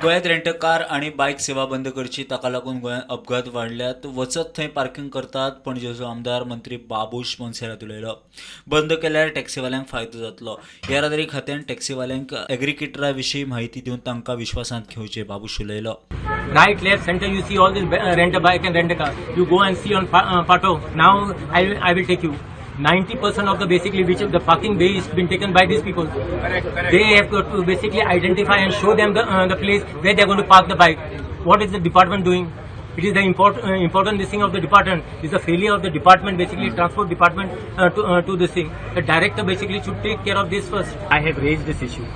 गोंयांत rent car आणि बायक सेवा बंद करची ताका लागून गोंयांत अपघात वाडल्यात. वचत थंय पार्किंग करतात. पणजेचो आमदार मंत्री बाबूश मोन्सेरात उलयलो. बंद केल्यार टॅक्सीवाल्यांक फायदो जातलो. येरादारी खात्यान टॅक्सीवाल्यांक एग्रिकेटरा विशीं म्हायती दिवन तांकां विश्वासांत घेवचे बाबूश उलयलो. Right, left, center, you see all this rent a bike and rent a car. You go and see on Pato. Now I will take you. 90% of the basically which the parking bay is been taken by these people. Correct. They have got to basically identify and show them the place where they are going to park the bike. What is the department doing? It is the important this thing of the department. It is the failure of the department, basically transport department to this thing. The director basically should take care of this first. I have raised this issue.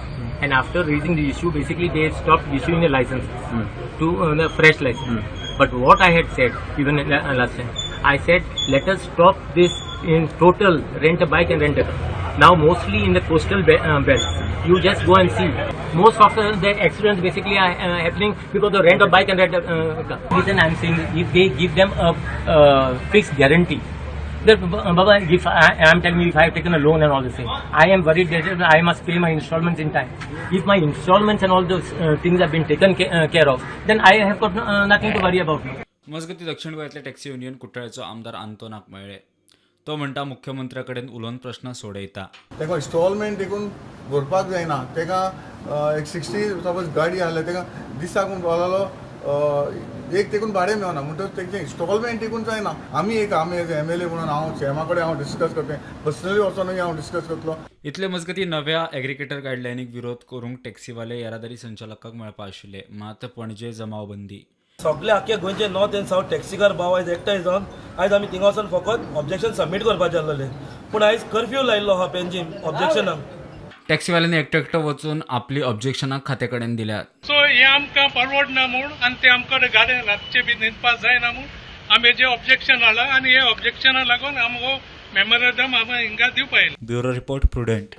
And after raising the issue, basically they stopped issuing a license to the fresh license. But what I had said, even last time, I said let us stop this in total rent a bike and rent a car. Now mostly in the coastal belt, you just go and see. Most of the accidents basically are happening because of rent a bike and rent a car. Reason I am saying if they give them a fixed guarantee. Baba, if I am telling you if I have taken a loan and all this thing, I am worried that I must pay my installments in time. If my installments and all those things have been taken care of, then I have got nothing to worry about. मजगती दक्षिण गोंयांतले taxi union कुट्टाळ्याचो आमदार आंतोनाक मेळ्ळे. तो म्हणटा मुख्यमंत्र्या कडेन उलोवन प्रश्न सोडयता. तेका इन्स्टॉलमेंट देखून भरपाक जायना. तेका एक 60 सपोज गाडी आहले तेका दिसाकून बोलालो एक देखून भाडें मेळना म्हणटच तेचे इन्स्टॉलमेंट देखून जायना. आमी MLA म्हणून हांव CMA कडेन हांव डिस्कस करतें. पर्सनली वचोनूय हांव डिस्कस करतलो. इतले मजगती नव्या एग्रिकेटर गायडलायनीक विरोध करूंक टॅक्सीवाले येरादारी संचालकाक मेळपा आशिल्ले. मात पणजे जमावबंदी. सगळे आख्या गोंयचे नॉर्थ एंड सावथ टॅक्सीकार भाव आयज एकठांय जावन आयज आमी थिंगा वचून फकत ऑब्जेक्शन सबमीट करपाचें आसलेलें. पूण आयज कर्फ्यू लायिल्लो हा पेंजीम ऑब्जेक्शनाक. टॅक्सीवाल्यांनी एकटो वचून आपली ऑब्जेक्शनां खात्या कडेन दिल्यात. सो हे आमकां परवडना म्हूण आनी ते आमकां गाड्या रातचे बी न्हिदपाक जायना म्हूण आमी हेजें ऑब्जेक्शन हाडला आनी हे ऑब्जेक्शना लागून आमकां मेमोरेंडम आमी हिंगा दिवपा येयला. Bureau report prudent.